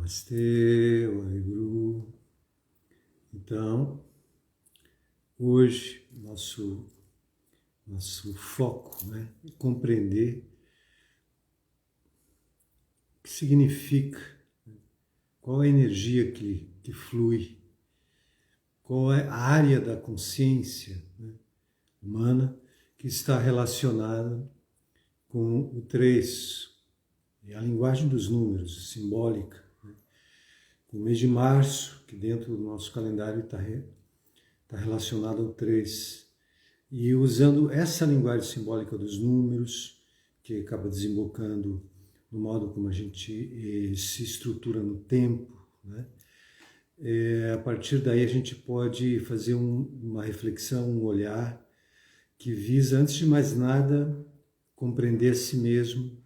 Namastê, Waheguru. Então, hoje, nosso foco, é compreender o que significa, qual é a energia que flui, qual é a área da consciência humana que está relacionada com o 3, e a linguagem dos números, simbólica. O mês de março, que dentro do nosso calendário está relacionado ao 3. E usando essa linguagem simbólica dos números, que acaba desembocando no modo como a gente se estrutura no tempo, a partir daí a gente pode fazer uma reflexão, um olhar que visa, antes de mais nada, compreender a si mesmo,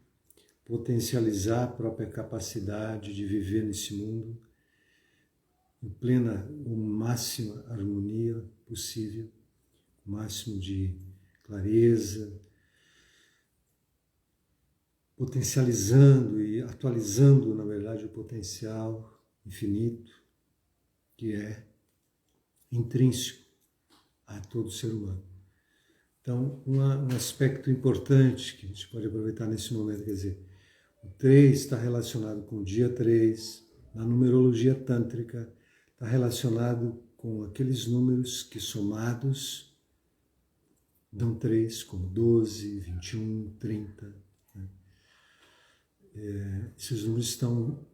potencializar a própria capacidade de viver nesse mundo em plena ou máxima harmonia possível, o máximo de clareza, potencializando e atualizando, na verdade, o potencial infinito que é intrínseco a todo ser humano. Então, um aspecto importante que a gente pode aproveitar nesse momento, quer dizer, o 3 está relacionado com o dia 3, na numerologia tântrica, está relacionado com aqueles números que somados dão 3, como 12, 21, 30. Esses números estão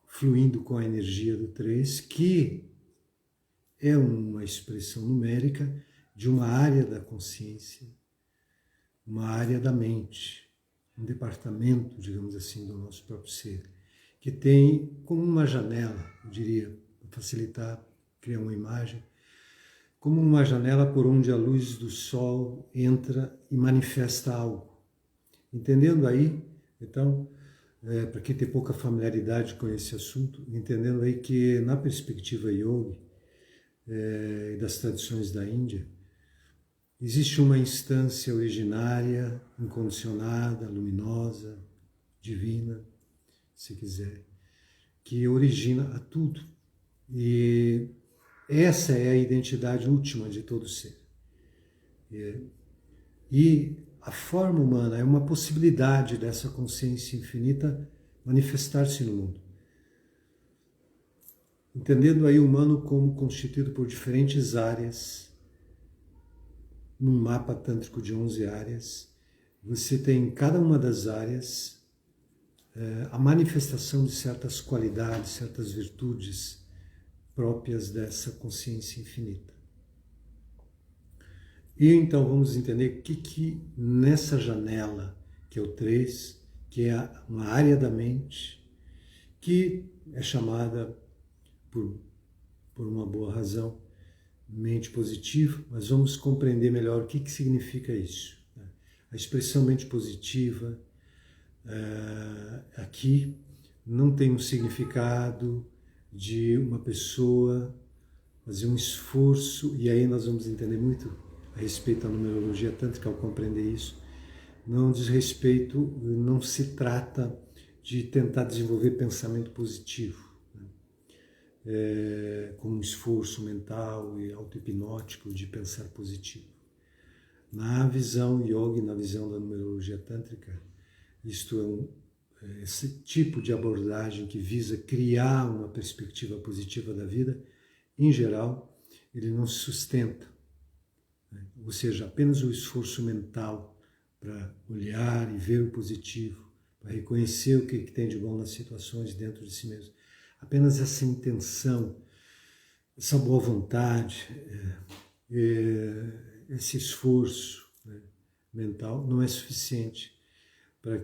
fluindo com a energia do 3, que é uma expressão numérica de uma área da consciência, uma área da mente, um departamento, digamos assim, do nosso próprio ser, que tem como uma janela, eu diria, para facilitar, criar uma imagem, como uma janela por onde a luz do sol entra e manifesta algo. Entendendo aí, então, para quem tem pouca familiaridade com esse assunto, entendendo aí que na perspectiva yogi e das tradições da Índia, existe uma instância originária, incondicionada, luminosa, divina, se quiser, que origina a tudo. E essa é a identidade última de todo ser. E a forma humana é uma possibilidade dessa consciência infinita manifestar-se no mundo. Entendendo aí o humano como constituído por diferentes áreas, num mapa tântrico de 11 áreas, você tem em cada uma das áreas a manifestação de certas qualidades, certas virtudes próprias dessa consciência infinita. E então vamos entender que nessa janela, que é o 3, que é uma área da mente, que é chamada, por uma boa razão, mente positiva, mas vamos compreender melhor o que significa isso. A expressão mente positiva aqui não tem um significado de uma pessoa fazer um esforço, e aí nós vamos entender muito a respeito da numerologia tântrica ao compreender isso. Não diz respeito, não se trata de tentar desenvolver pensamento positivo, como um esforço mental e auto-hipnótico de pensar positivo. Na visão yoga, na visão da numerologia tântrica, isto é esse tipo de abordagem que visa criar uma perspectiva positiva da vida, em geral, ele não se sustenta. Ou seja, apenas o esforço mental para olhar e ver o positivo, para reconhecer o que tem de bom nas situações dentro de si mesmo. Apenas essa intenção, essa boa vontade, esse esforço mental não é suficiente para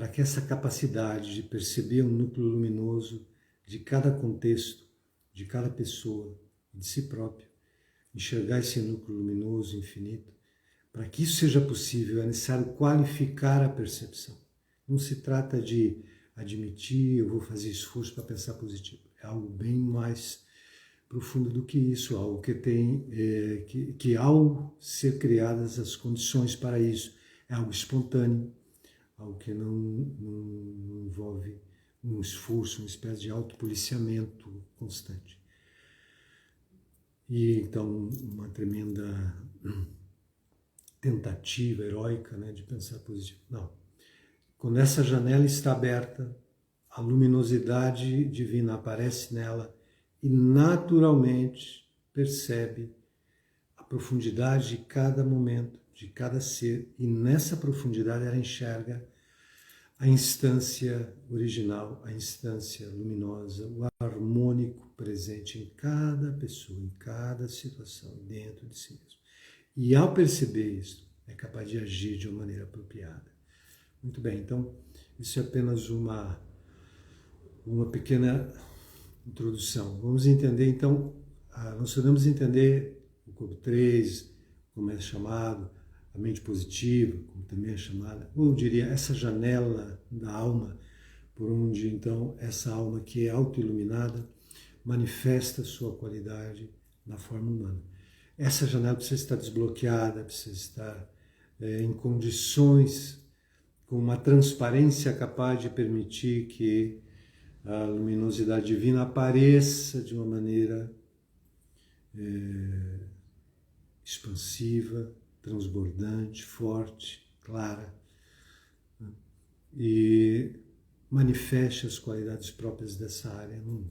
que essa capacidade de perceber um núcleo luminoso de cada contexto, de cada pessoa, de si próprio, enxergar esse núcleo luminoso infinito, para que isso seja possível é necessário qualificar a percepção. Não se trata de admitir, eu vou fazer esforço para pensar positivo. É algo bem mais profundo do que isso, algo que tem, que ao ser criadas as condições para isso, é algo espontâneo, algo que não envolve um esforço, uma espécie de autopoliciamento constante. E então uma tremenda tentativa heróica, né, de pensar positivo. Não. Quando essa janela está aberta, a luminosidade divina aparece nela e naturalmente percebe a profundidade de cada momento, de cada ser, e nessa profundidade ela enxerga a instância original, a instância luminosa, o harmônico presente em cada pessoa, em cada situação, dentro de si mesmo. E ao perceber isso, é capaz de agir de uma maneira apropriada. Muito bem, então, isso é apenas uma pequena introdução. Vamos entender, então, nós podemos entender o corpo 3, como é chamado, a mente positiva, como também é chamada, ou eu diria, essa janela da alma, por onde, então, essa alma que é auto-iluminada manifesta sua qualidade na forma humana. Essa janela precisa estar desbloqueada, precisa estar em condições, com uma transparência capaz de permitir que a luminosidade divina apareça de uma maneira expansiva, transbordante, forte, clara, e manifeste as qualidades próprias dessa área no mundo.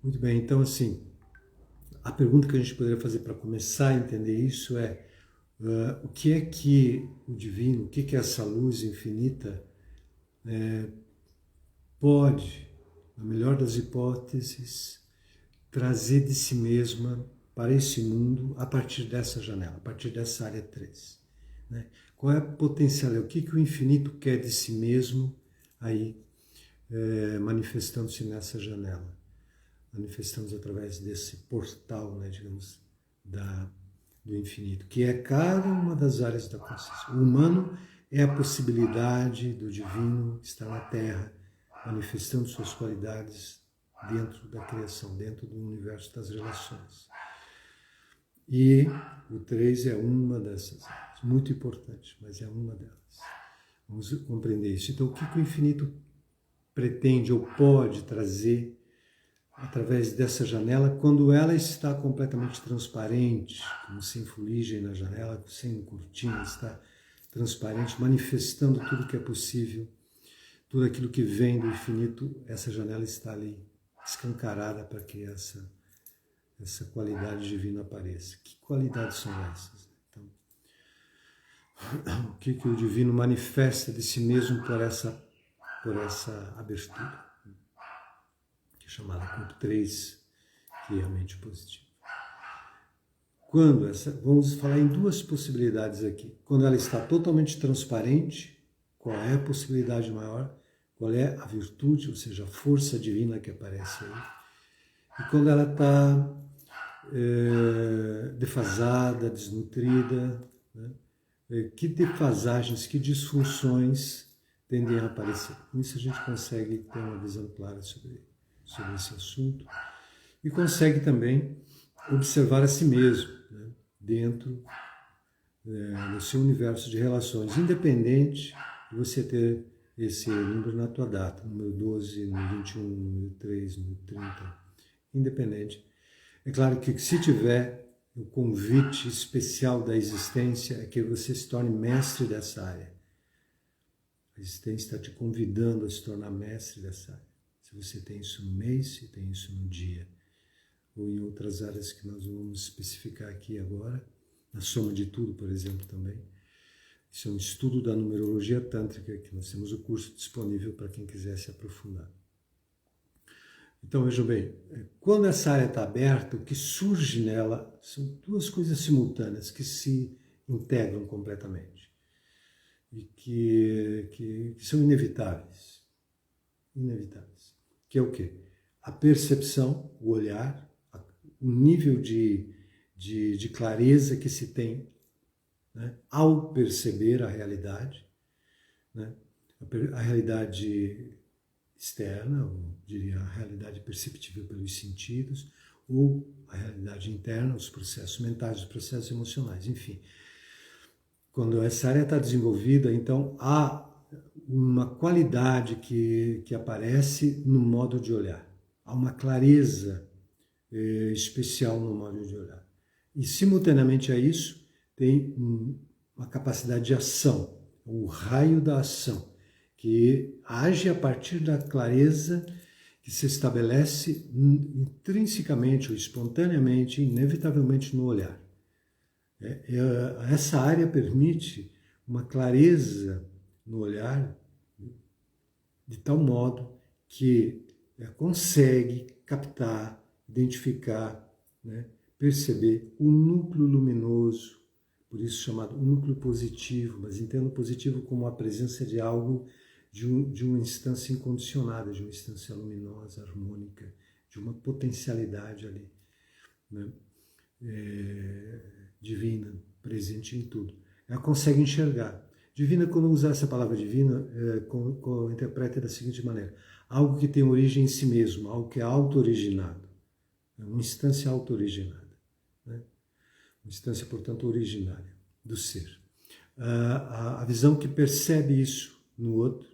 Muito bem, então assim, a pergunta que a gente poderia fazer para começar a entender isso é o que é que o divino, o que é que essa luz infinita pode, na melhor das hipóteses, trazer de si mesma para esse mundo a partir dessa janela, a partir dessa área 3. Né? Qual é a potencial? O que o infinito quer de si mesmo aí, manifestando-se nessa janela? Manifestando-se através desse portal, né, digamos, do infinito, que é cada uma das áreas da consciência. O humano é a possibilidade do divino estar na Terra, manifestando suas qualidades dentro da criação, dentro do universo das relações. E o 3 é uma dessas áreas, muito importante, mas é uma delas. Vamos compreender isso. Então, o que o infinito pretende ou pode trazer através dessa janela, quando ela está completamente transparente, como sem fuligem na janela, sem cortina, está transparente, manifestando tudo que é possível, tudo aquilo que vem do infinito, essa janela está ali escancarada para que essa qualidade divina apareça. Que qualidades são essas? Então, o que o divino manifesta de si mesmo por essa abertura, que é chamada corpo 3, que é a mente positiva. Vamos falar em duas possibilidades aqui. Quando ela está totalmente transparente, qual é a possibilidade maior? Qual é a virtude, ou seja, a força divina que aparece aí? E quando ela está defasada, desnutrida, né? Que defasagens, que disfunções tendem a aparecer? Com isso a gente consegue ter uma visão clara sobre esse assunto e consegue também observar a si mesmo, né? Dentro do seu universo de relações, independente de você ter esse número na tua data, número 12, número 21, número 3, número 30, independente. É claro que se tiver o convite especial da existência, é que você se torne mestre dessa área. A existência está te convidando a se tornar mestre dessa área. Se você tem isso no mês, se tem isso no dia, ou em outras áreas que nós vamos especificar aqui agora, na soma de tudo, por exemplo, também. Isso é um estudo da numerologia tântrica, que nós temos o curso disponível para quem quiser se aprofundar. Então, vejam bem, quando essa área está aberta, o que surge nela são duas coisas simultâneas que se integram completamente e que são inevitáveis. Inevitáveis. Que é o quê? A percepção, o olhar, o nível de clareza que se tem, né, ao perceber a realidade, né, a realidade externa, eu diria a realidade perceptível pelos sentidos, ou a realidade interna, os processos mentais, os processos emocionais, enfim. Quando essa área está desenvolvida, então há uma qualidade que aparece no modo de olhar. Há uma clareza especial no modo de olhar. E, simultaneamente a isso, tem uma capacidade de ação, o raio da ação, que age a partir da clareza que se estabelece intrinsecamente ou espontaneamente, inevitavelmente no olhar. Essa área permite uma clareza no olhar de tal modo que consegue captar, identificar, né, perceber o núcleo luminoso, por isso chamado núcleo positivo, mas entendo positivo como a presença de algo, de uma instância incondicionada, de uma instância luminosa, harmônica, de uma potencialidade ali, né, divina, presente em tudo. Ela consegue enxergar. Divina, quando usar essa palavra divina, interpreta da seguinte maneira: algo que tem origem em si mesmo, algo que é auto-originado, uma instância auto-originada, né? Uma instância, portanto, originária do ser. A visão que percebe isso no outro,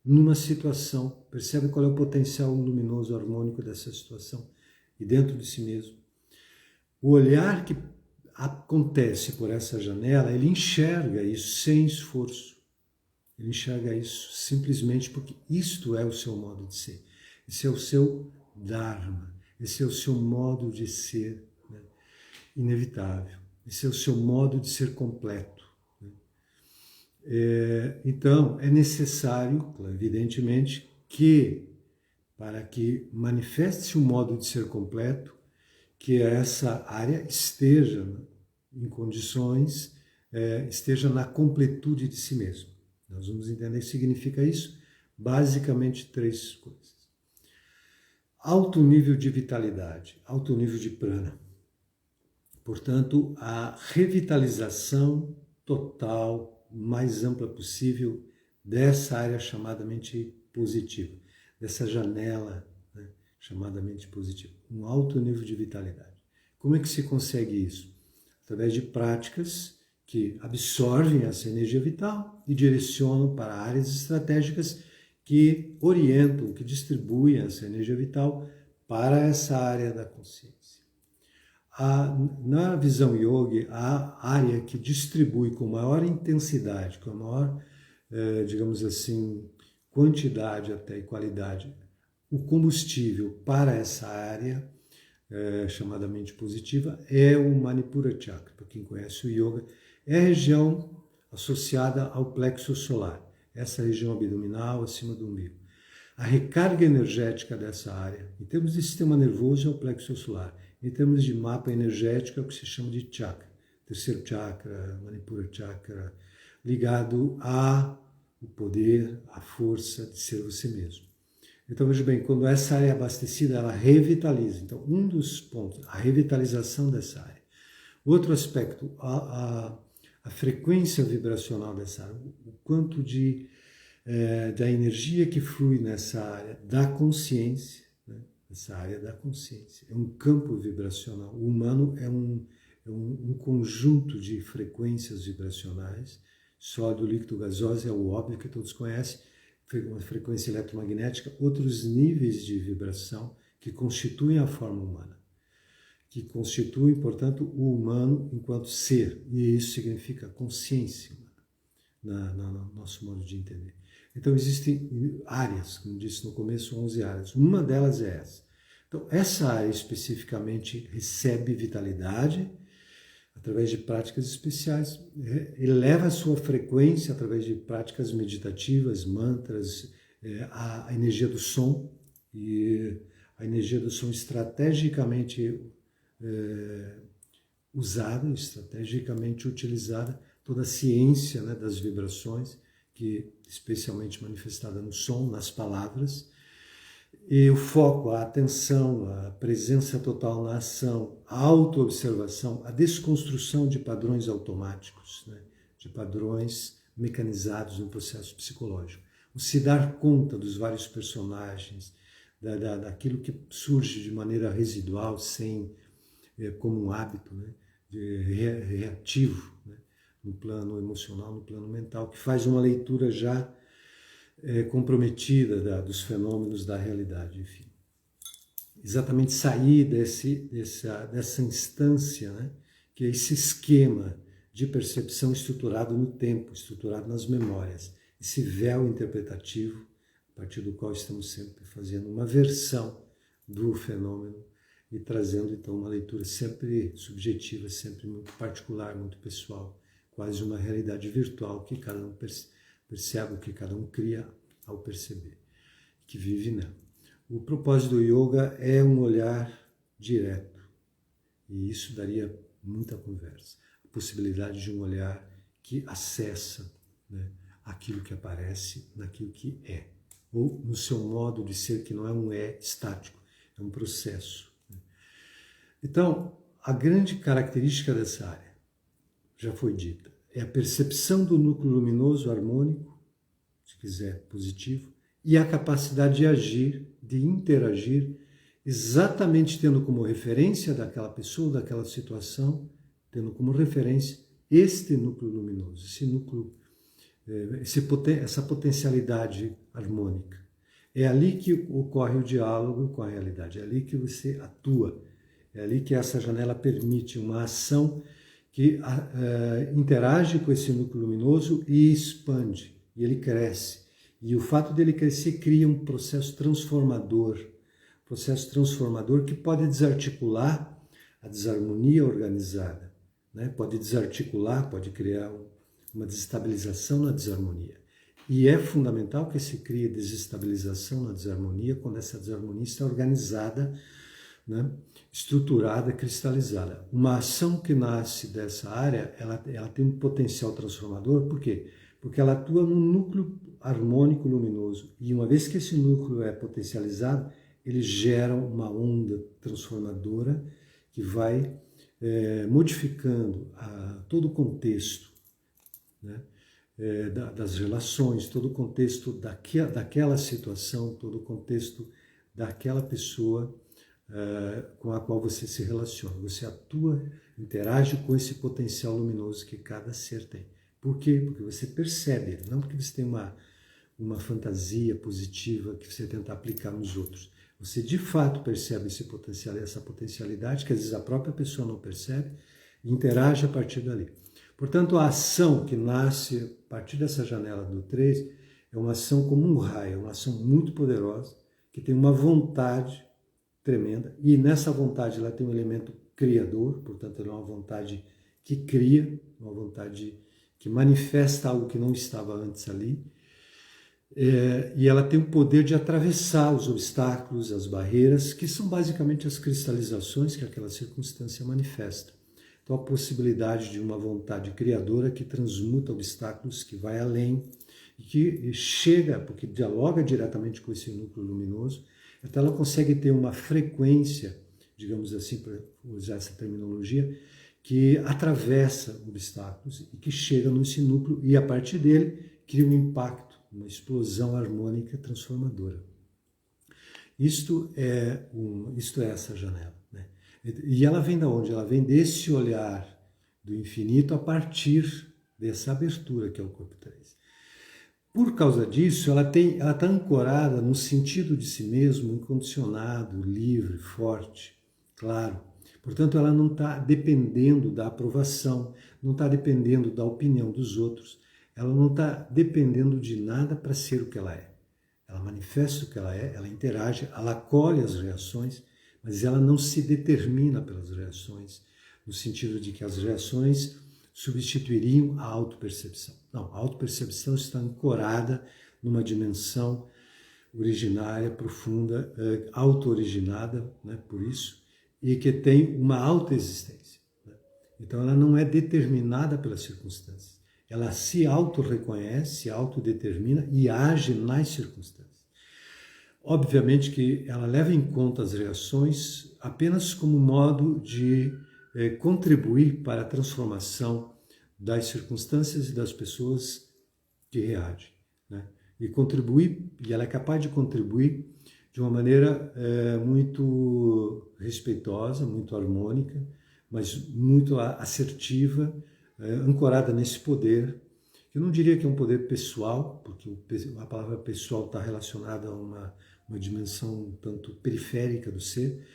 numa situação, percebe qual é o potencial luminoso, harmônico dessa situação e dentro de si mesmo. O olhar que acontece por essa janela, ele enxerga isso sem esforço. Ele enxerga isso simplesmente porque isto é o seu modo de ser. Esse é o seu Dharma. Esse é o seu modo de ser, né, inevitável. Esse é o seu modo de ser completo. Né? Então, é necessário, evidentemente, que, para que manifeste-se o modo de ser completo, que essa área esteja em condições, esteja na completude de si mesmo. Nós vamos entender o que significa isso. Basicamente, 3 coisas. Alto nível de vitalidade, alto nível de prana. Portanto, a revitalização total, mais ampla possível, dessa área chamadamente positiva, dessa janela, né, chamadamente positiva. Um alto nível de vitalidade. Como é que se consegue isso? Através de práticas que absorvem essa energia vital e direcionam para áreas estratégicas que orientam, que distribuem essa energia vital para essa área da consciência. Na visão yogi, a área que distribui com maior intensidade, com maior, digamos assim, quantidade até e qualidade, o combustível para essa área, chamada mente positiva, é o Manipura Chakra. Para quem conhece o yoga, é a região associada ao plexo solar, essa região abdominal acima do umbigo. A recarga energética dessa área, em termos de sistema nervoso, é o plexo solar. Em termos de mapa energético, é o que se chama de chakra. Terceiro chakra, Manipura Chakra, ligado ao poder, à força de ser você mesmo. Então, veja bem, quando essa área é abastecida, ela revitaliza. Então, um dos pontos, a revitalização dessa área. Outro aspecto, a frequência vibracional dessa área, o quanto da energia que flui nessa área da consciência, né? Essa área da consciência. É um campo vibracional. O humano é um conjunto de frequências vibracionais. Sólido, líquido, gasosa é o óbvio que todos conhecem. Uma frequência eletromagnética, outros níveis de vibração que constituem a forma humana, que constituem, portanto, o humano enquanto ser, e isso significa consciência humana, no nosso modo de entender. Então, existem áreas, como disse no começo, 11 áreas. Uma delas é essa. Então, essa área especificamente recebe vitalidade através de práticas especiais, eleva a sua frequência através de práticas meditativas, mantras, a energia do som, e a energia do som estrategicamente usada, estrategicamente utilizada, toda a ciência, né, das vibrações, que especialmente manifestada no som, nas palavras, e o foco, a atenção, a presença total na ação, a autoobservação, a desconstrução de padrões automáticos, né, de padrões mecanizados no processo psicológico. O se dar conta dos vários personagens, daquilo que surge de maneira residual, como um hábito, né, reativo, né, no plano emocional, no plano mental, que faz uma leitura já comprometida dos fenômenos da realidade, enfim. Exatamente sair dessa instância, né, que é esse esquema de percepção estruturado no tempo, estruturado nas memórias, esse véu interpretativo, a partir do qual estamos sempre fazendo uma versão do fenômeno e trazendo então uma leitura sempre subjetiva, sempre muito particular, muito pessoal, quase uma realidade virtual que cada um percebe, que cada um cria ao perceber, que vive nela. O propósito do yoga é um olhar direto, e isso daria muita conversa. A possibilidade de um olhar que acessa, né, aquilo que aparece naquilo que é, ou no seu modo de ser, que não é um estático, é um processo. Então, a grande característica dessa área, já foi dita, é a percepção do núcleo luminoso harmônico, se quiser positivo, e a capacidade de agir, de interagir, exatamente tendo como referência daquela pessoa, daquela situação, tendo como referência este núcleo luminoso, esse núcleo, essa potencialidade harmônica. É ali que ocorre o diálogo com a realidade, é ali que você atua, é ali que essa janela permite uma ação que interage com esse núcleo luminoso e expande, e ele cresce. E o fato dele crescer cria um processo transformador que pode desarticular a desarmonia organizada, né? Pode desarticular, pode criar uma desestabilização na desarmonia. E é fundamental que se crie desestabilização na desarmonia quando essa desarmonia está organizada, né? Estruturada, cristalizada. Uma ação que nasce dessa área, ela tem um potencial transformador, por quê? Porque ela atua no núcleo harmônico luminoso. E uma vez que esse núcleo é potencializado, ele gera uma onda transformadora que vai modificando todo o contexto, né, das relações, todo o contexto daquela situação, todo o contexto daquela pessoa com a qual você se relaciona. Você atua, interage com esse potencial luminoso que cada ser tem. Por quê? Porque você percebe ele, não porque você tem uma fantasia positiva que você tenta aplicar nos outros. Você de fato percebe essa potencialidade, que às vezes a própria pessoa não percebe, e interage a partir dali. Portanto, a ação que nasce a partir dessa janela do 3 é uma ação como um raio, é uma ação muito poderosa, que tem uma vontade tremenda, e nessa vontade ela tem um elemento criador, portanto ela é uma vontade que cria, uma vontade que manifesta algo que não estava antes ali, e ela tem o poder de atravessar os obstáculos, as barreiras, que são basicamente as cristalizações que aquela circunstância manifesta. Então, a possibilidade de uma vontade criadora que transmuta obstáculos, que vai além, e que chega, porque dialoga diretamente com esse núcleo luminoso, então ela consegue ter uma frequência, digamos assim, para usar essa terminologia, que atravessa obstáculos e que chega nesse núcleo e, a partir dele, cria um impacto, uma explosão harmônica transformadora. Isto é essa janela, né? E ela vem de onde? Ela vem desse olhar do infinito a partir dessa abertura que é o corpo 3. Por causa disso, ela está ancorada no sentido de si mesmo, incondicionado, livre, forte, claro. Portanto, ela não está dependendo da aprovação, não está dependendo da opinião dos outros, ela não está dependendo de nada para ser o que ela é. Ela manifesta o que ela é, ela interage, ela acolhe as reações, mas ela não se determina pelas reações, no sentido de que as reações substituiriam a autopercepção. Não, a autopercepção está ancorada numa dimensão originária, profunda, auto-originada, né, por isso, e que tem uma autoexistência. Né? Então ela não é determinada pelas circunstâncias. Ela se auto-reconhece, se autodetermina e age nas circunstâncias. Obviamente que ela leva em conta as reações apenas como modo de contribuir para a transformação das circunstâncias e das pessoas que reagem, né? E ela é capaz de contribuir de uma maneira muito respeitosa, muito harmônica, mas muito assertiva, ancorada nesse poder. Eu não diria que é um poder pessoal, porque a palavra pessoal está relacionada a uma dimensão um tanto periférica do ser,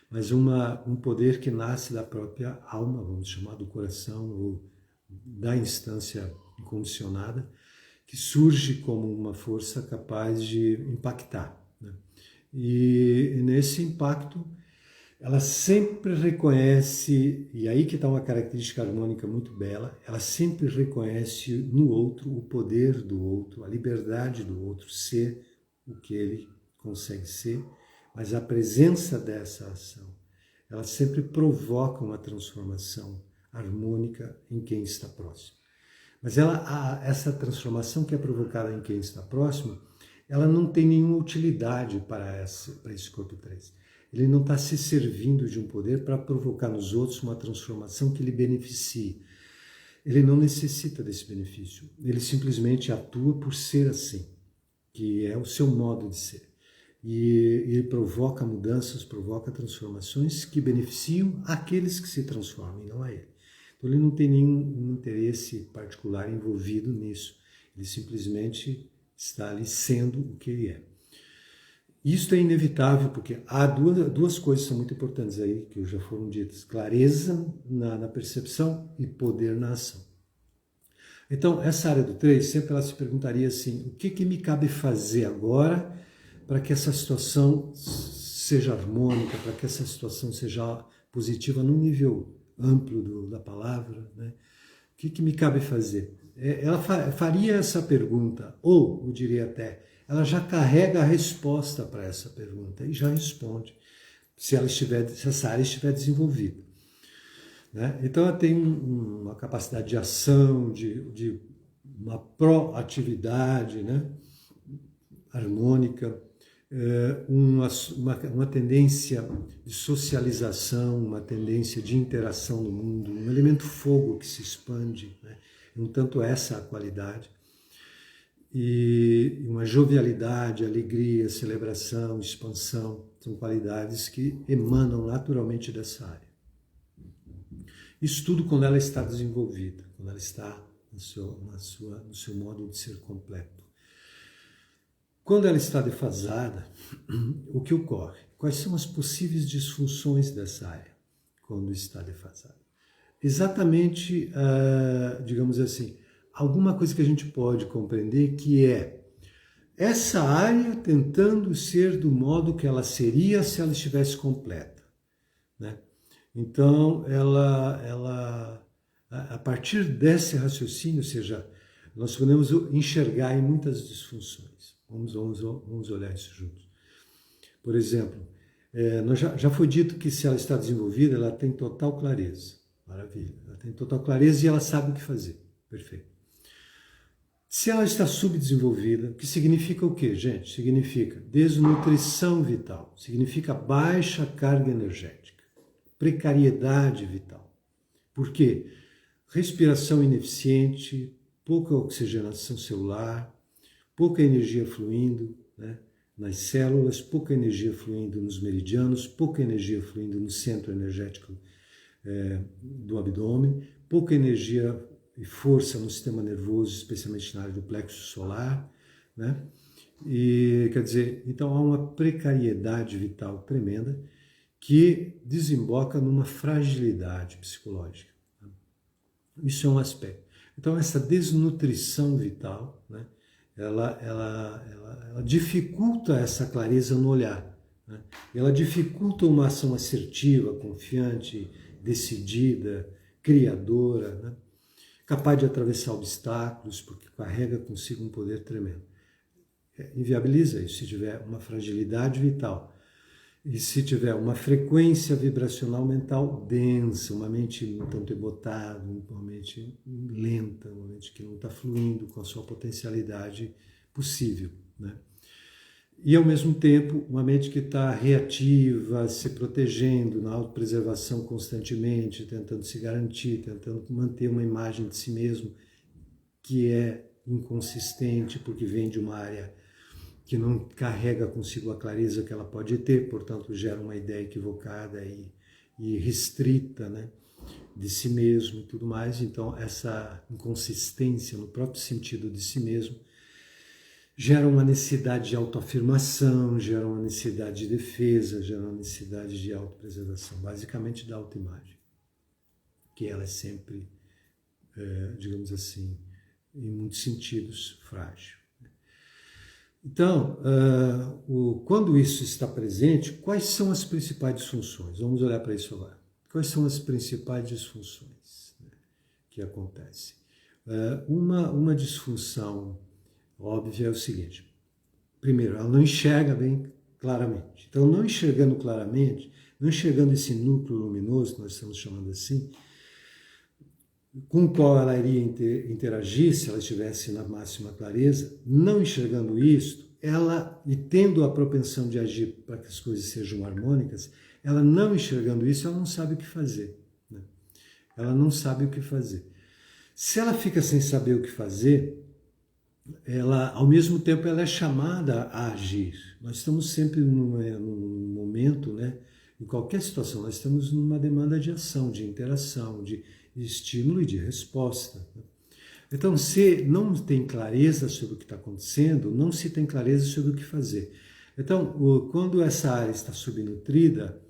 mas um poder que nasce da própria alma, vamos chamar do coração, ou da instância incondicionada, que surge como uma força capaz de impactar, né? E nesse impacto, ela sempre reconhece, e aí que está uma característica harmônica muito bela, ela sempre reconhece no outro o poder do outro, a liberdade do outro ser o que ele consegue ser, mas a presença dessa ação, ela sempre provoca uma transformação harmônica em quem está próximo. Mas essa transformação que é provocada em quem está próximo, ela não tem nenhuma utilidade para esse corpo 3. Ele não está se servindo de um poder para provocar nos outros uma transformação que lhe beneficie. Ele não necessita desse benefício. Ele simplesmente atua por ser assim, que é o seu modo de ser. E ele provoca mudanças, provoca transformações que beneficiam aqueles que se transformam, e não a ele. Então ele não tem nenhum interesse particular envolvido nisso. Ele simplesmente está ali sendo o que ele é. Isso é inevitável, porque há duas coisas que são muito importantes aí, que já foram ditas. Clareza na percepção e poder na ação. Então, essa área do 3, sempre ela se perguntaria assim, o que me cabe fazer agora para que essa situação seja harmônica, para que essa situação seja positiva num nível amplo da palavra, né? O que me cabe fazer? Ela faria essa pergunta, ou, eu diria até, ela já carrega a resposta para essa pergunta e já responde, se essa área estiver desenvolvida, né? Então ela tem uma capacidade de ação, de uma proatividade, né? Harmônica, uma tendência de socialização, uma tendência de interação no mundo, um elemento fogo que se expande, né? Um tanto essa a qualidade. E uma jovialidade, alegria, celebração, expansão, são qualidades que emanam naturalmente dessa área. Isso tudo quando ela está desenvolvida, quando ela está no seu modo de ser completo. Quando ela está defasada, o que ocorre? Quais são as possíveis disfunções dessa área quando está defasada? Exatamente, digamos assim, alguma coisa que a gente pode compreender que é essa área tentando ser do modo que ela seria se ela estivesse completa, né? Então, a partir desse raciocínio, ou seja, nós podemos enxergar em muitas disfunções. Vamos olhar isso juntos. Por exemplo, já foi dito que se ela está desenvolvida, ela tem total clareza. Maravilha. Ela tem total clareza e ela sabe o que fazer. Perfeito. Se ela está subdesenvolvida, o que significa o quê, gente? Significa desnutrição vital, significa baixa carga energética, precariedade vital. Por quê? Respiração ineficiente, pouca oxigenação celular, pouca energia fluindo, né, nas células, pouca energia fluindo nos meridianos, pouca energia fluindo no centro energético do abdômen, pouca energia e força no sistema nervoso, especialmente na área do plexo solar, né? E, quer dizer, então há uma precariedade vital tremenda que desemboca numa fragilidade psicológica. Isso é um aspecto. Então, essa desnutrição vital, né, ela dificulta essa clareza no olhar, né? Ela dificulta uma ação assertiva, confiante, decidida, criadora, né? Capaz de atravessar obstáculos, porque carrega consigo um poder tremendo. Inviabiliza isso se tiver uma fragilidade vital. E se tiver uma frequência vibracional mental densa, uma mente um tanto ebotada, uma mente lenta, uma mente que não está fluindo com a sua potencialidade possível, né? E, ao mesmo tempo, uma mente que está reativa, se protegendo, na autopreservação constantemente, tentando se garantir, tentando manter uma imagem de si mesmo que é inconsistente, porque vem de uma área que não carrega consigo a clareza que ela pode ter, portanto, gera uma ideia equivocada e restrita, né? de si mesmo e tudo mais. Então, essa inconsistência no próprio sentido de si mesmo gera uma necessidade de autoafirmação, gera uma necessidade de defesa, gera uma necessidade de autopreservação, basicamente da autoimagem, que ela é sempre, digamos assim, em muitos sentidos, frágil. Então, quando isso está presente, quais são as principais disfunções? Vamos olhar para isso agora. Quais são as principais disfunções, né, que acontecem? Uma disfunção óbvia é o seguinte: primeiro, ela não enxerga bem claramente. Então, não enxergando claramente, não enxergando esse núcleo luminoso, que nós estamos chamando assim, com o qual ela iria interagir se ela estivesse na máxima clareza, não enxergando isto, ela, e tendo a propensão de agir para que as coisas sejam harmônicas, ela não enxergando isso, ela não sabe o que fazer, né? Ela não sabe o que fazer. Se ela fica sem saber o que fazer, ela, ao mesmo tempo, ela é chamada a agir. Nós estamos sempre num momento, né? Em qualquer situação, nós estamos numa demanda de ação, de interação, de estímulo e de resposta. Então, se não tem clareza sobre o que está acontecendo, não se tem clareza sobre o que fazer. Então, quando essa área está subnutrida,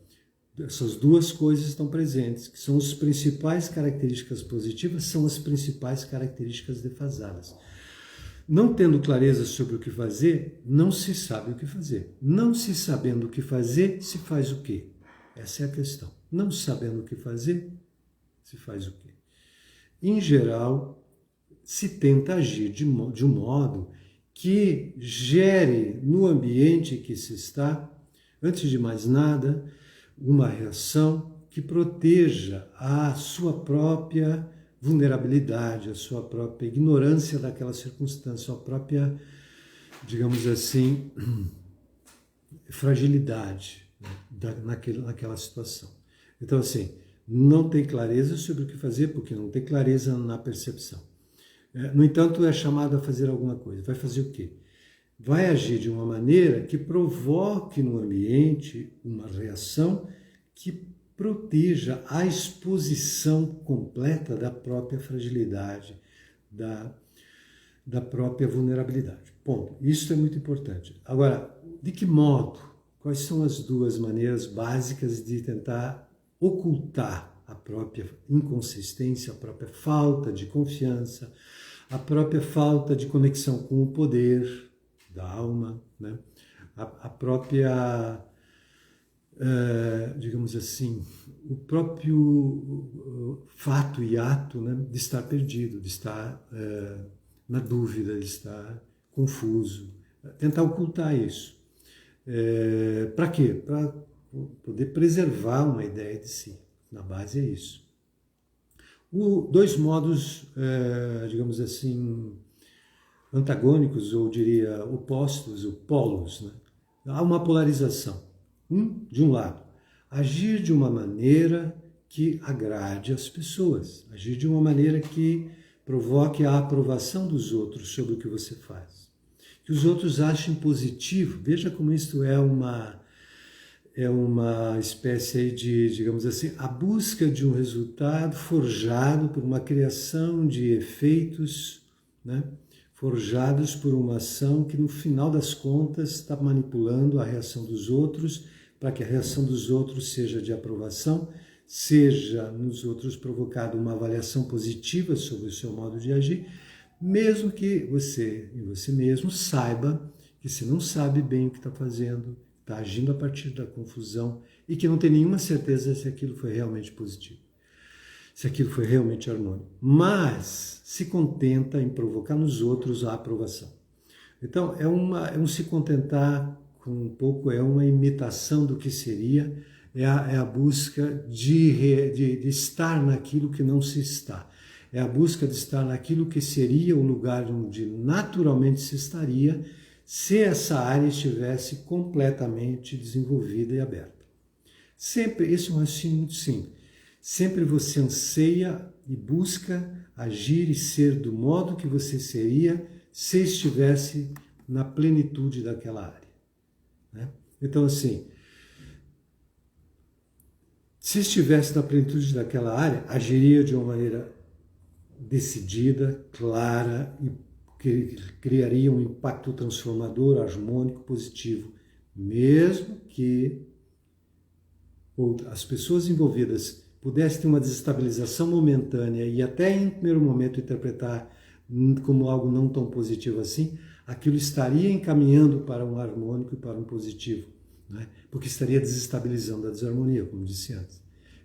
essas duas coisas estão presentes, que são as principais características positivas, são as principais características defasadas. Não tendo clareza sobre o que fazer, não se sabe o que fazer. Não se sabendo o que fazer, se faz o quê? Essa é a questão. Não sabendo o que fazer, se faz o quê? Em geral, se tenta agir de um modo que gere no ambiente que se está, antes de mais nada, uma reação que proteja a sua própria vulnerabilidade, a sua própria ignorância daquela circunstância, a sua própria, digamos assim, fragilidade, né, naquela situação. Então, assim, não tem clareza sobre o que fazer, porque não tem clareza na percepção. No entanto, é chamado a fazer alguma coisa. Vai fazer o quê? Vai agir de uma maneira que provoque no ambiente uma reação que proteja a exposição completa da própria fragilidade, da própria vulnerabilidade. Ponto. Isso é muito importante. Agora, de que modo? Quais são as duas maneiras básicas de tentar ocultar a própria inconsistência, a própria falta de confiança, a própria falta de conexão com o poder da alma, né? A própria, digamos assim, o próprio fato e ato, né, de estar perdido, de estar na dúvida, de estar confuso. Tentar ocultar isso. Para quê? Para poder preservar uma ideia de si. Na base é isso. Dois modos, digamos assim, antagônicos, ou diria opostos, ou polos, né? Há uma polarização. De um lado, agir de uma maneira que agrade as pessoas, agir de uma maneira que provoque a aprovação dos outros sobre o que você faz. Que os outros achem positivo. Veja como isso é uma espécie de, digamos assim, a busca de um resultado forjado por uma criação de efeitos, né, forjados por uma ação que, no final das contas, está manipulando a reação dos outros, para que a reação dos outros seja de aprovação, seja nos outros provocado uma avaliação positiva sobre o seu modo de agir, mesmo que você, em você mesmo, saiba que você não sabe bem o que está fazendo, está agindo a partir da confusão e que não tem nenhuma certeza se aquilo foi realmente positivo, se aquilo foi realmente harmônico, mas se contenta em provocar nos outros a aprovação. Então, é um se contentar com um pouco, é uma imitação do que seria, é a busca de estar naquilo que não se está, é a busca de estar naquilo que seria o lugar onde naturalmente se estaria, se essa área estivesse completamente desenvolvida e aberta. Sempre, esse é um raciocínio muito simples. Sempre você anseia e busca agir e ser do modo que você seria se estivesse na plenitude daquela área, né? Então, assim, se estivesse na plenitude daquela área, agiria de uma maneira decidida, clara e que criaria um impacto transformador, harmônico, positivo, mesmo que as pessoas envolvidas pudessem ter uma desestabilização momentânea e até em primeiro momento interpretar como algo não tão positivo assim, aquilo estaria encaminhando para um harmônico e para um positivo, né? Porque estaria desestabilizando a desarmonia, como disse antes.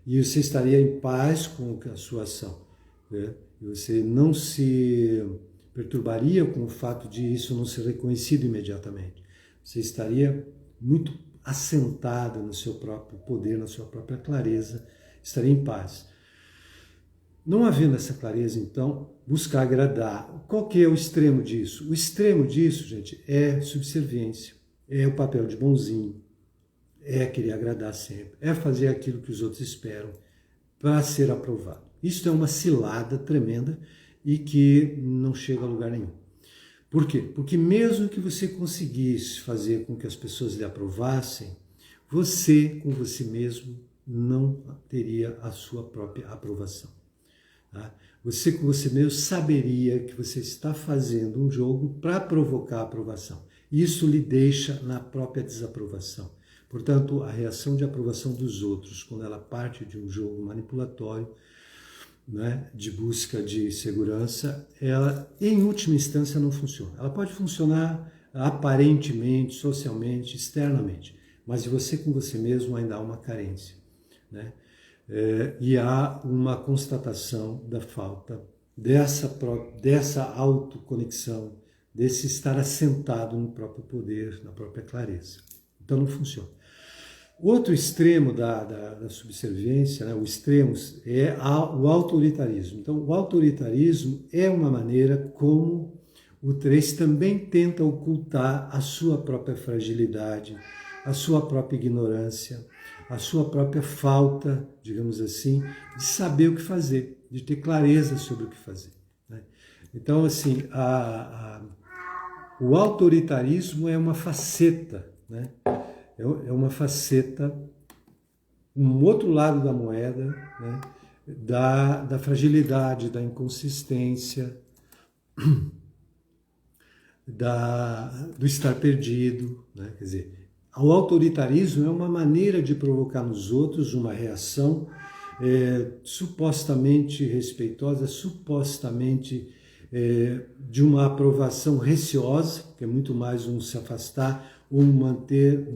E você estaria em paz com a sua ação, né? E você não se perturbaria com o fato de isso não ser reconhecido imediatamente. Você estaria muito assentado no seu próprio poder, na sua própria clareza, estaria em paz. Não havendo essa clareza, então, buscar agradar. Qual que é o extremo disso? O extremo disso, gente, é subserviência, é o papel de bonzinho, é querer agradar sempre, é fazer aquilo que os outros esperam para ser aprovado. Isso é uma cilada tremenda e que não chega a lugar nenhum. Por quê? Porque mesmo que você conseguisse fazer com que as pessoas lhe aprovassem, você, com você mesmo, não teria a sua própria aprovação. Tá? Você, com você mesmo, saberia que você está fazendo um jogo para provocar a aprovação. Isso lhe deixa na própria desaprovação. Portanto, a reação de aprovação dos outros, quando ela parte de um jogo manipulatório, né, de busca de segurança, ela, em última instância, não funciona. Ela pode funcionar aparentemente, socialmente, externamente, mas você com você mesmo ainda há uma carência, né? E há uma constatação da falta dessa autoconexão, desse estar assentado no próprio poder, na própria clareza. Então não funciona. O outro extremo da subserviência, né, o extremo é o autoritarismo. Então, o autoritarismo é uma maneira como o 3 também tenta ocultar a sua própria fragilidade, a sua própria ignorância, a sua própria falta, digamos assim, de saber o que fazer, de ter clareza sobre o que fazer, né? Então, assim, o autoritarismo é uma faceta, né? É uma faceta, um outro lado da moeda, né? da fragilidade, da inconsistência, do estar perdido, né? Quer dizer, o autoritarismo é uma maneira de provocar nos outros uma reação supostamente respeitosa, supostamente de uma aprovação receosa, que é muito mais um se afastar ou manter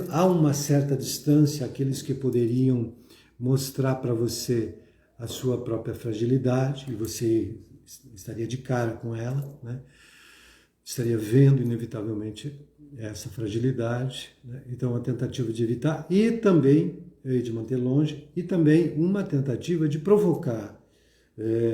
a uma certa distância aqueles que poderiam mostrar para você a sua própria fragilidade e você estaria de cara com ela, né? Estaria vendo inevitavelmente essa fragilidade, né? Então uma tentativa de evitar e também de manter longe e também uma tentativa de provocar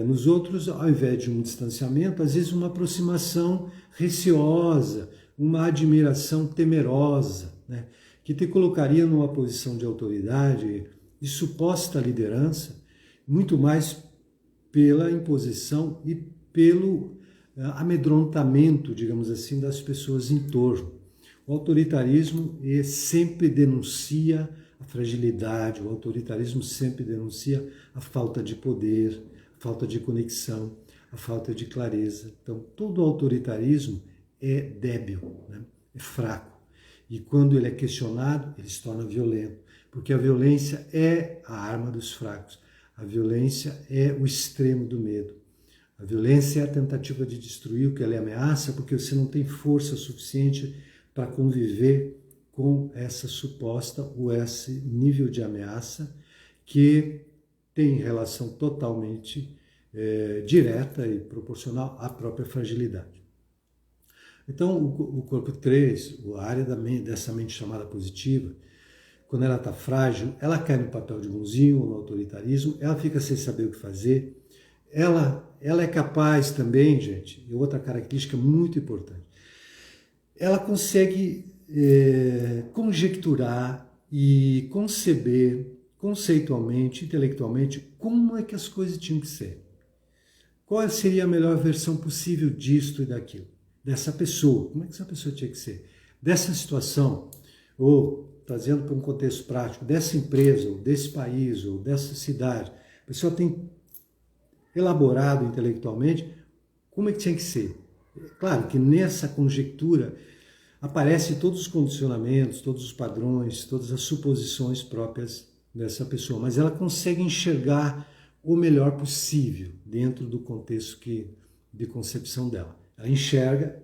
nos outros, ao invés de um distanciamento, às vezes uma aproximação receosa, uma admiração temerosa, né? Que te colocaria numa posição de autoridade, de suposta liderança, muito mais pela imposição e pelo amedrontamento, digamos assim, das pessoas em torno. O autoritarismo sempre denuncia a fragilidade, o autoritarismo sempre denuncia a falta de poder, a falta de conexão, a falta de clareza. Então, todo autoritarismo é débil, né? É fraco. E quando ele é questionado, ele se torna violento, porque a violência é a arma dos fracos. A violência é o extremo do medo. A violência é a tentativa de destruir o que ela ameaça, porque você não tem força suficiente para conviver com essa suposta ou esse nível de ameaça que tem relação totalmente direta e proporcional à própria fragilidade. Então, o corpo 3, a área dessa mente chamada positiva, quando ela está frágil, ela cai no papel de bonzinho, no autoritarismo, ela fica sem saber o que fazer. Ela é capaz também, gente, e outra característica muito importante, ela consegue conjecturar e conceber conceitualmente, intelectualmente, como é que as coisas tinham que ser. Qual seria a melhor versão possível disto e daquilo? Dessa pessoa, como é que essa pessoa tinha que ser? Dessa situação, ou trazendo para um contexto prático dessa empresa, ou desse país, ou dessa cidade, a pessoa tem elaborado intelectualmente como é que tinha que ser. Claro que nessa conjectura aparecem todos os condicionamentos, todos os padrões, todas as suposições próprias dessa pessoa, mas ela consegue enxergar o melhor possível dentro do contexto de concepção dela. Ela enxerga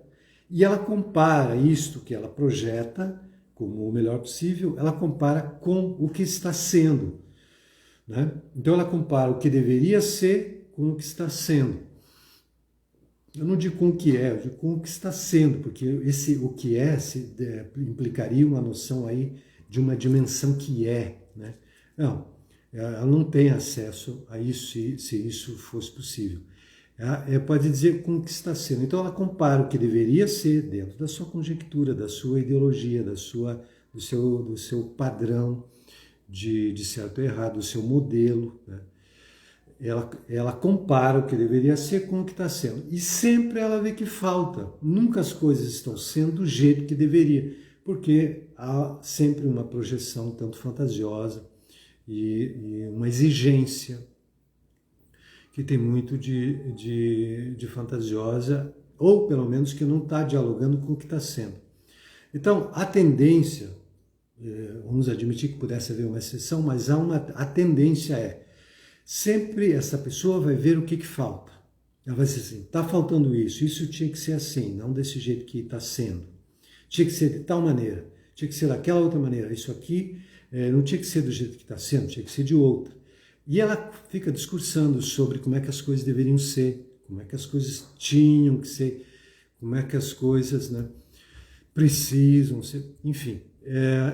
e ela compara isto que ela projeta como o melhor possível, ela compara com o que está sendo, né? Então ela compara o que deveria ser com o que está sendo. Eu não digo com o que é, eu digo com o que está sendo, porque o que é implicaria uma noção aí de uma dimensão que é, né? Não, ela não tem acesso a isso se isso fosse possível. Ela pode dizer com o que está sendo. Então ela compara o que deveria ser dentro da sua conjectura, da sua ideologia, do seu padrão de certo ou errado, do seu modelo, né? Ela compara o que deveria ser com o que está sendo. E sempre ela vê que falta. Nunca as coisas estão sendo do jeito que deveria, porque há sempre uma projeção tanto fantasiosa e uma exigência que tem muito de fantasiosa, ou pelo menos que não está dialogando com o que está sendo. Então, a tendência, vamos admitir que pudesse haver uma exceção, mas a tendência sempre essa pessoa vai ver o que falta. Ela vai dizer assim, está faltando isso tinha que ser assim, não desse jeito que está sendo. Tinha que ser de tal maneira, tinha que ser daquela outra maneira. Isso aqui não tinha que ser do jeito que está sendo, tinha que ser de outra. E ela fica discursando sobre como é que as coisas deveriam ser, como é que as coisas tinham que ser, como é que as coisas, né, precisam ser, enfim.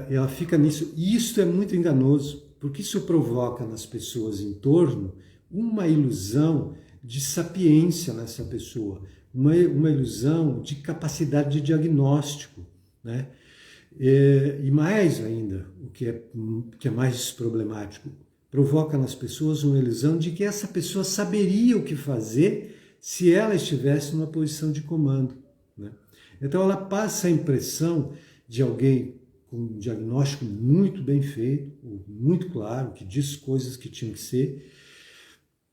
Ela fica nisso, e isso é muito enganoso, porque isso provoca nas pessoas em torno uma ilusão de sapiência nessa pessoa, uma ilusão de capacidade de diagnóstico, né? E mais ainda, o que é mais problemático, provoca nas pessoas uma ilusão de que essa pessoa saberia o que fazer se ela estivesse numa posição de comando, né? Então ela passa a impressão de alguém com um diagnóstico muito bem feito, muito claro, que diz coisas que tinham que ser,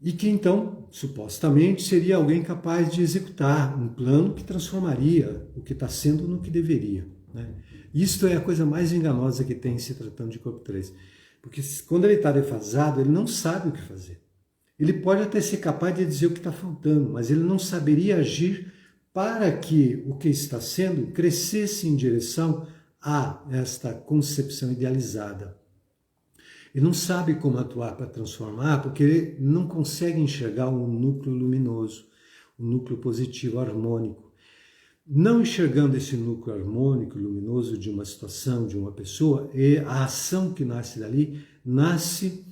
e que então, supostamente, seria alguém capaz de executar um plano que transformaria o que está sendo no que deveria, né? Isto é a coisa mais enganosa que tem se tratando de corpo 3, porque quando ele está defasado, ele não sabe o que fazer. Ele pode até ser capaz de dizer o que está faltando, mas ele não saberia agir para que o que está sendo crescesse em direção a esta concepção idealizada. Ele não sabe como atuar para transformar, porque ele não consegue enxergar um núcleo luminoso, um núcleo positivo, harmônico. Não enxergando esse núcleo harmônico, luminoso de uma situação, de uma pessoa, e a ação que nasce dali, nasce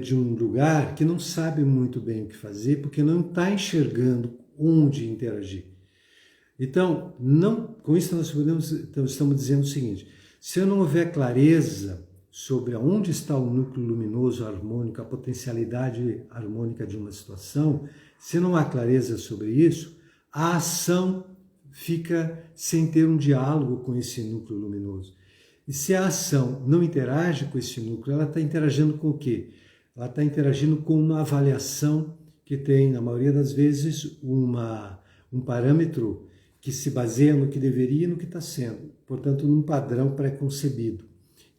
de um lugar que não sabe muito bem o que fazer, porque não está enxergando onde interagir. Então, com isso nós estamos dizendo o seguinte, se não houver clareza sobre onde está o núcleo luminoso harmônico, a potencialidade harmônica de uma situação, se não há clareza sobre isso, a ação fica sem ter um diálogo com esse núcleo luminoso. E se a ação não interage com esse núcleo, ela está interagindo com o quê? Ela está interagindo com uma avaliação que tem, na maioria das vezes, um parâmetro que se baseia no que deveria e no que está sendo, portanto, num padrão pré-concebido.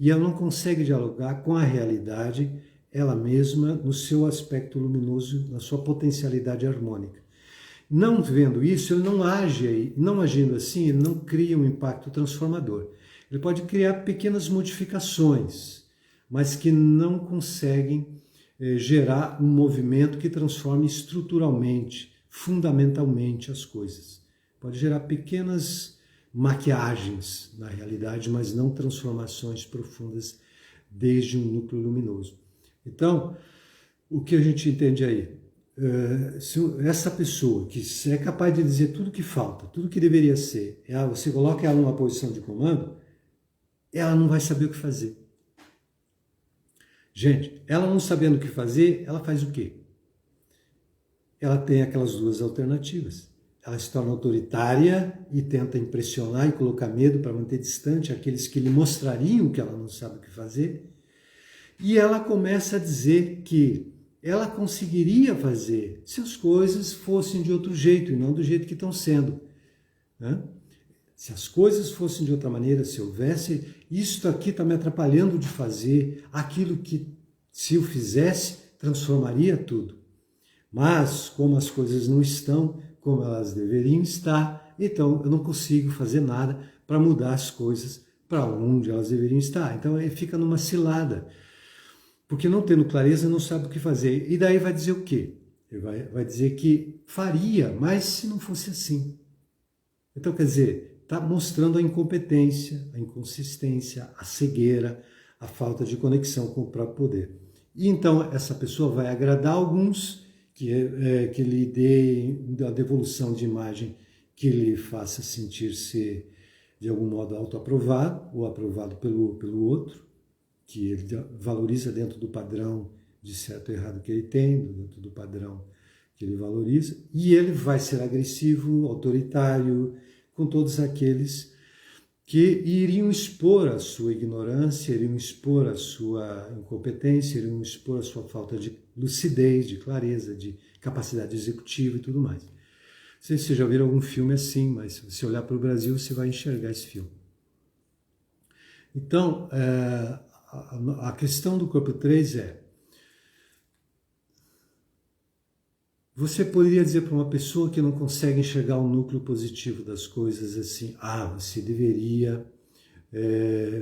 E ela não consegue dialogar com a realidade, ela mesma, no seu aspecto luminoso, na sua potencialidade harmônica. Não vendo isso, ele não age aí, não agindo assim, ele não cria um impacto transformador. Ele pode criar pequenas modificações, mas que não conseguem gerar um movimento que transforme estruturalmente, fundamentalmente as coisas. Pode gerar pequenas maquiagens na realidade, mas não transformações profundas desde um núcleo luminoso. Então, o que a gente entende aí? Se essa pessoa que é capaz de dizer tudo que falta, tudo que deveria ser, você coloca ela numa posição de comando, ela não vai saber o que fazer. Gente, ela não sabendo o que fazer, ela faz o quê? Ela tem aquelas duas alternativas. ela se torna autoritária e tenta impressionar e colocar medo para manter distante aqueles que lhe mostrariam que ela não sabe o que fazer. E ela começa a dizer que ela conseguiria fazer se as coisas fossem de outro jeito e não do jeito que estão sendo, né? Se as coisas fossem de outra maneira, se houvesse, isto aqui está me atrapalhando de fazer aquilo que, se eu fizesse, transformaria tudo. Mas, como as coisas não estão como elas deveriam estar, então eu não consigo fazer nada para mudar as coisas para onde elas deveriam estar. Então ele fica numa cilada, porque não tendo clareza não sabe o que fazer. E daí vai dizer o quê? Ele vai dizer que faria, mas se não fosse assim. Então quer dizer, está mostrando a incompetência, a inconsistência, a cegueira, a falta de conexão com o próprio poder. E então essa pessoa vai agradar alguns, que lhe dê a devolução de imagem que lhe faça sentir-se de algum modo autoaprovado ou aprovado pelo outro, que ele valoriza dentro do padrão de certo e errado que ele tem, dentro do padrão que ele valoriza, e ele vai ser agressivo, autoritário, com todos aqueles que iriam expor a sua ignorância, iriam expor a sua incompetência, iriam expor a sua falta de lucidez, de clareza, de capacidade executiva e tudo mais. Não sei se você já viu algum filme assim, mas se você olhar para o Brasil, você vai enxergar esse filme. Então, a questão do corpo 3 é: você poderia dizer para uma pessoa que não consegue enxergar o núcleo positivo das coisas assim, você deveria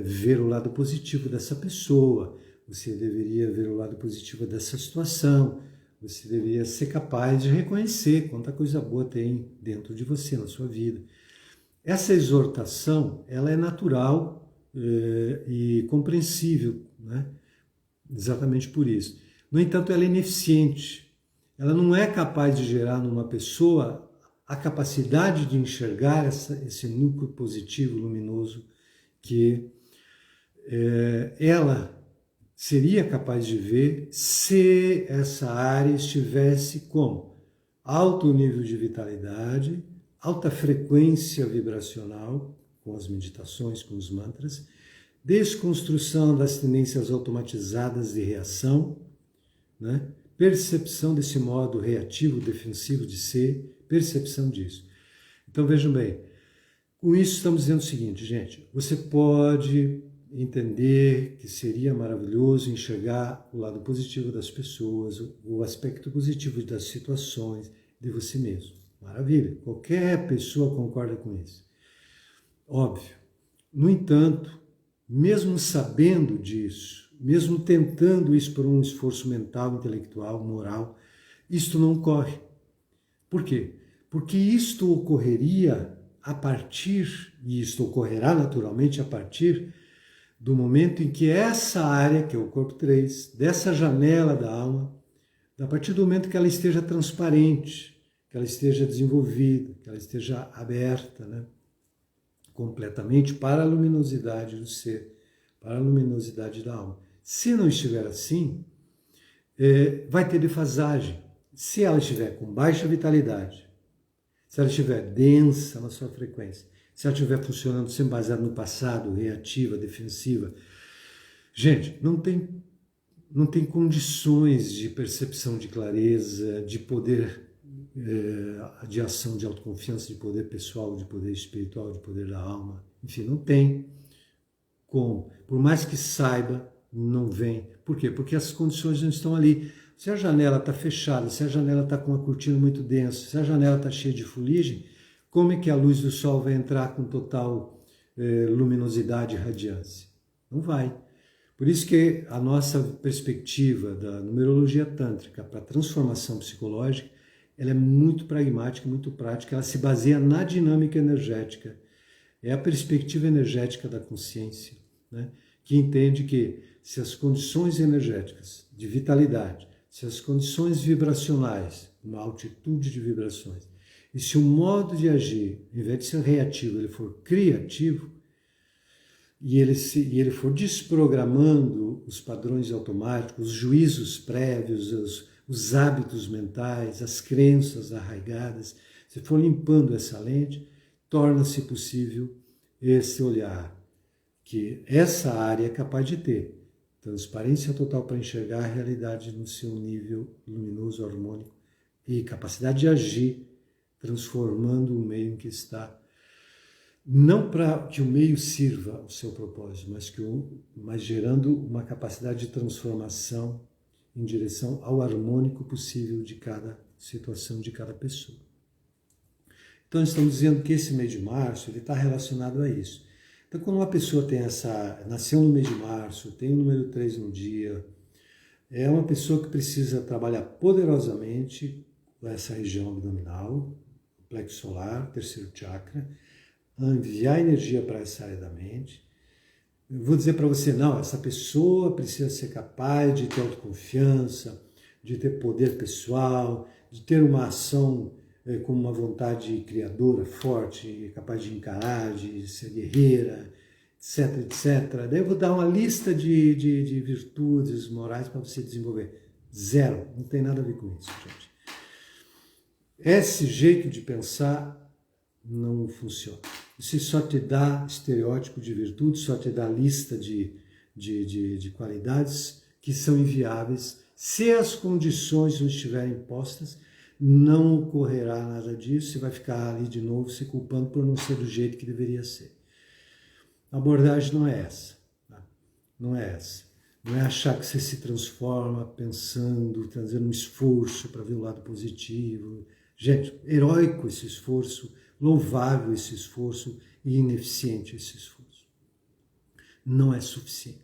ver o lado positivo dessa pessoa, você deveria ver o lado positivo dessa situação, você deveria ser capaz de reconhecer quanta coisa boa tem dentro de você, na sua vida. Essa exortação, ela é natural e compreensível, né? Exatamente por isso. No entanto, ela é ineficiente. Ela não é capaz de gerar numa pessoa a capacidade de enxergar esse núcleo positivo, luminoso, que ela seria capaz de ver se essa área estivesse como alto nível de vitalidade, alta frequência vibracional, com as meditações, com os mantras, desconstrução das tendências automatizadas de reação, né? Percepção desse modo reativo, defensivo de ser, percepção disso. Então vejam bem, com isso estamos dizendo o seguinte, gente, você pode entender que seria maravilhoso enxergar o lado positivo das pessoas, o aspecto positivo das situações, de você mesmo. Maravilha, qualquer pessoa concorda com isso. Óbvio. No entanto, mesmo sabendo disso, mesmo tentando isso por um esforço mental, intelectual, moral, isto não ocorre. Por quê? Porque isto ocorreria a partir, e isto ocorrerá naturalmente a partir do momento em que essa área, que é o corpo 3, dessa janela da alma, a partir do momento que ela esteja transparente, que ela esteja desenvolvida, que ela esteja aberta, né, completamente para a luminosidade do ser, para a luminosidade da alma. Se não estiver assim, vai ter defasagem. Se ela estiver com baixa vitalidade, se ela estiver densa na sua frequência, se ela estiver funcionando sempre baseada no passado, reativa, defensiva, gente, não tem condições de percepção de clareza, de poder de ação, de autoconfiança, de poder pessoal, de poder espiritual, de poder da alma. Enfim, não tem como. Por mais que saiba, não vem. Por quê? Porque as condições não estão ali. Se a janela está fechada, se a janela está com uma cortina muito densa, se a janela está cheia de fuligem, como é que a luz do sol vai entrar com total luminosidade e radiância? Não vai. Por isso que a nossa perspectiva da numerologia tântrica para a transformação psicológica, ela é muito pragmática, muito prática, ela se baseia na dinâmica energética. É a perspectiva energética da consciência, né? Que entende que se as condições energéticas de vitalidade, se as condições vibracionais, uma altitude de vibrações, e se o modo de agir, ao invés de ser reativo, ele for criativo, e ele for desprogramando os padrões automáticos, os juízos prévios, os hábitos mentais, as crenças arraigadas, Se for limpando essa lente, torna-se possível esse olhar que essa área é capaz de ter. Transparência total para enxergar a realidade no seu nível luminoso, harmônico e capacidade de agir, transformando o meio em que está. Não para que o meio sirva ao seu propósito, mas gerando uma capacidade de transformação em direção ao harmônico possível de cada situação, de cada pessoa. Então, estamos dizendo que esse mês de março ele está relacionado a isso. Então, quando uma pessoa tem nasceu no mês de março, tem o número 3 no dia, é uma pessoa que precisa trabalhar poderosamente essa região abdominal, plexo solar, terceiro chakra, enviar energia para essa área da mente. Eu vou dizer para você, não, essa pessoa precisa ser capaz de ter autoconfiança, de ter poder pessoal, de ter uma ação com uma vontade criadora, forte, capaz de encarar, de ser guerreira, etc, etc. Daí eu vou dar uma lista de virtudes morais para você desenvolver. Zero, não tem nada a ver com isso, gente. Esse jeito de pensar não funciona. Isso só te dá estereótipo de virtude, só te dá lista de qualidades que são inviáveis. Se as condições não estiverem postas, não ocorrerá nada disso, você vai ficar ali de novo se culpando por não ser do jeito que deveria ser. A abordagem não é essa. Tá? Não é essa. Não é achar que você se transforma pensando, trazendo um esforço para ver o lado positivo. Gente, heróico esse esforço, louvável esse esforço e ineficiente esse esforço. Não é suficiente.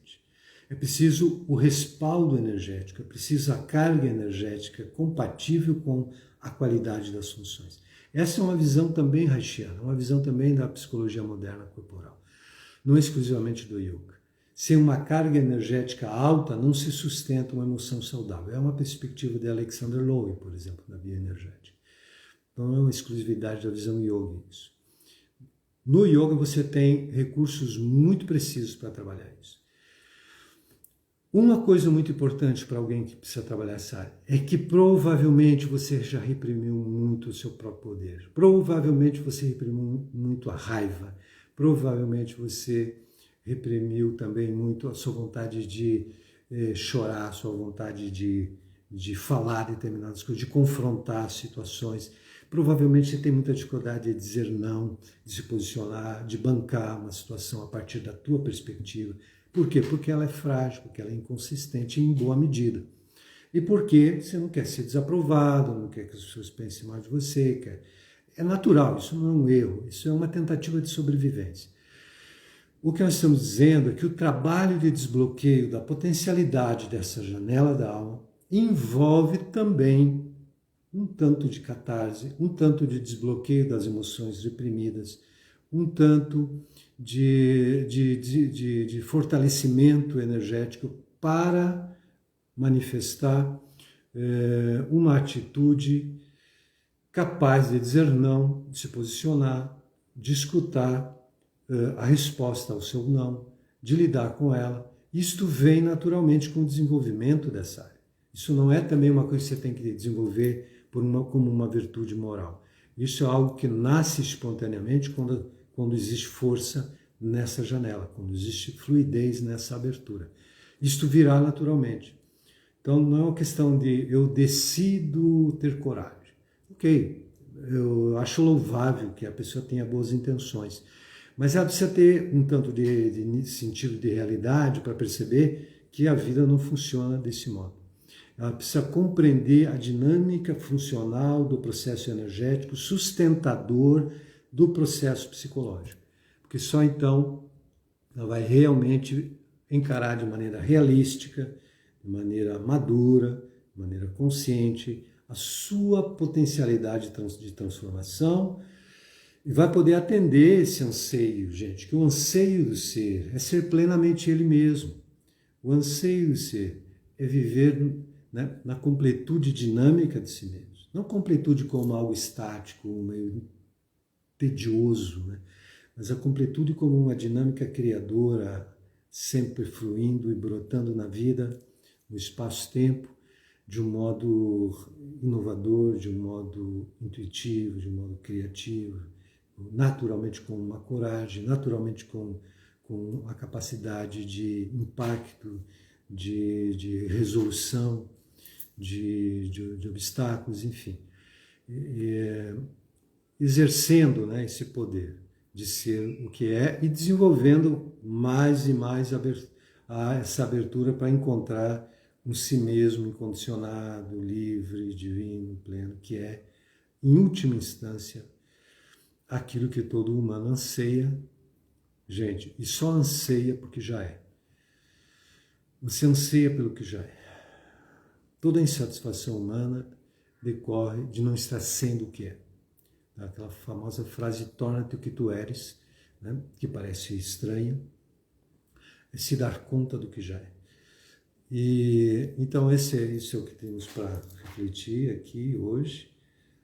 É preciso o respaldo energético, é preciso a carga energética compatível com a qualidade das funções. Essa é uma visão também haitiana, uma visão também da psicologia moderna corporal, não exclusivamente do yoga. Sem uma carga energética alta, não se sustenta uma emoção saudável. É uma perspectiva de Alexander Lowen, por exemplo, na bioenergética. Não é uma exclusividade da visão yoga isso. No yoga você tem recursos muito precisos para trabalhar isso. Uma coisa muito importante para alguém que precisa trabalhar essa área é que provavelmente você já reprimiu muito o seu próprio poder. Provavelmente você reprimiu muito a raiva. Provavelmente você reprimiu também muito a sua vontade de chorar, a sua vontade de falar determinadas coisas, de confrontar situações. Provavelmente você tem muita dificuldade de dizer não, de se posicionar, de bancar uma situação a partir da tua perspectiva. Por quê? Porque ela é frágil, porque ela é inconsistente em boa medida. E porque você não quer ser desaprovado, não quer que as pessoas pensem mal de você. É natural, isso não é um erro, isso é uma tentativa de sobrevivência. O que nós estamos dizendo é que o trabalho de desbloqueio da potencialidade dessa janela da alma envolve também um tanto de catarse, um tanto de desbloqueio das emoções reprimidas, um tanto de fortalecimento energético para manifestar uma atitude capaz de dizer não, de se posicionar, de escutar a resposta ao seu não, de lidar com ela. Isto vem naturalmente com o desenvolvimento dessa área. Isso não é também uma coisa que você tem que desenvolver como uma virtude moral. Isso é algo que nasce espontaneamente quando existe força nessa janela, quando existe fluidez nessa abertura. Isto virá naturalmente. Então não é uma questão de eu decido ter coragem. Ok, eu acho louvável que a pessoa tenha boas intenções, mas ela precisa ter um tanto de sentido de realidade para perceber que a vida não funciona desse modo. Ela precisa compreender a dinâmica funcional do processo energético sustentador do processo psicológico. Porque só então ela vai realmente encarar de maneira realística, de maneira madura, de maneira consciente, a sua potencialidade de transformação e vai poder atender esse anseio, gente, que o anseio do ser é ser plenamente ele mesmo. O anseio do ser é viver, né, na completude dinâmica de si mesmo. Não completude como algo estático, meio tedioso, né? Mas a completude como uma dinâmica criadora, sempre fluindo e brotando na vida, no espaço-tempo, de um modo inovador, de um modo intuitivo, de um modo criativo, naturalmente com uma coragem, naturalmente com a capacidade de impacto, de resolução de obstáculos, enfim. Exercendo, né, esse poder de ser o que é e desenvolvendo mais e mais essa abertura para encontrar um si mesmo incondicionado, livre, divino, pleno, que é, em última instância, aquilo que todo humano anseia, gente, e só anseia porque já é. Você anseia pelo que já é. Toda insatisfação humana decorre de não estar sendo o que é. Aquela famosa frase, torna-te o que tu eres, né? Que parece estranha, é se dar conta do que já é. E então esse é o que temos para refletir aqui hoje,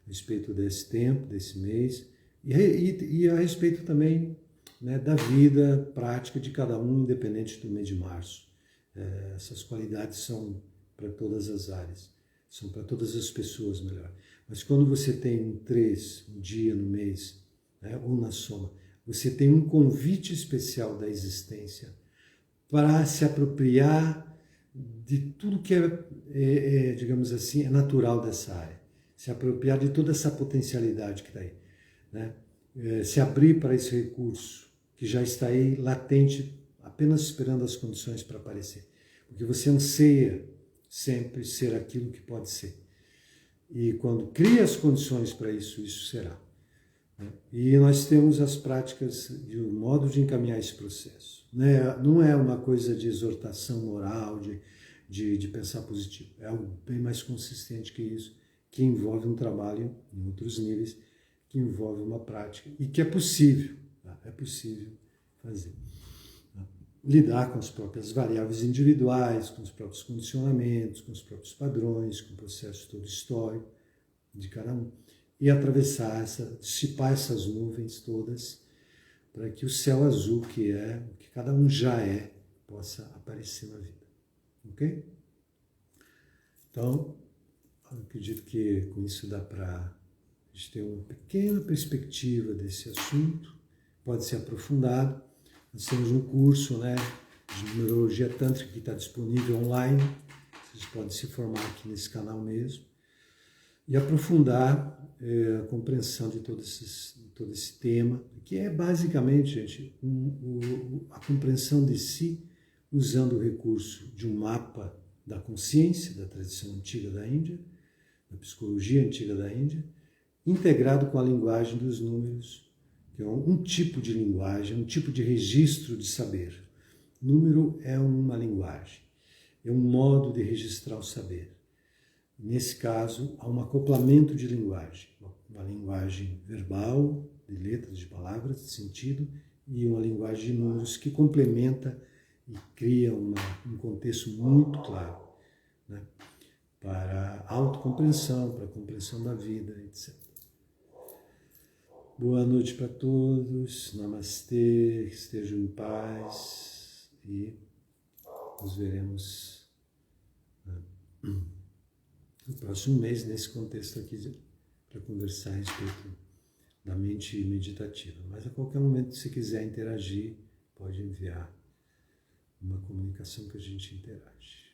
a respeito desse tempo, desse mês, e a respeito também, né, da vida prática de cada um, independente do mês de março. Essas qualidades são para todas as áreas, são para todas as pessoas, melhor. Mas quando você tem um 3, um dia no mês, né, ou na soma, você tem um convite especial da existência para se apropriar de tudo que digamos assim, é natural dessa área. Se apropriar de toda essa potencialidade que está aí. Né? Se abrir para esse recurso que já está aí, latente, apenas esperando as condições para aparecer. Porque você anseia sempre ser aquilo que pode ser. E quando cria as condições para isso, isso será. E nós temos as práticas e o modo de encaminhar esse processo. Não é uma coisa de exortação moral, de pensar positivo. É algo bem mais consistente que isso, que envolve um trabalho em outros níveis, que envolve uma prática e que é possível fazer. Lidar com as próprias variáveis individuais, com os próprios condicionamentos, com os próprios padrões, com o processo todo histórico de cada um. E atravessar, dissipar essas nuvens todas, para que o céu azul que é, o que cada um já é, possa aparecer na vida. Ok? Então, eu acredito que com isso dá para a gente ter uma pequena perspectiva desse assunto, pode ser aprofundado. Nós temos um curso, né, de numerologia tântrica que está disponível online, vocês podem se formar aqui nesse canal mesmo, e aprofundar a compreensão de todo esse tema, que é basicamente, gente, a compreensão de si usando o recurso de um mapa da consciência, da tradição antiga da Índia, da psicologia antiga da Índia, integrado com a linguagem dos números, que é um tipo de linguagem, um tipo de registro de saber. Número é uma linguagem, é um modo de registrar o saber. Nesse caso, há um acoplamento de linguagem, uma linguagem verbal, de letras, de palavras, de sentido, e uma linguagem de números que complementa e cria um contexto muito claro, né, para a autocompreensão, para a compreensão da vida, etc. Boa noite para todos, namastê, estejam em paz e nos veremos no próximo mês, nesse contexto aqui, para conversar a respeito da mente meditativa. Mas a qualquer momento, se quiser interagir, pode enviar uma comunicação que a gente interage.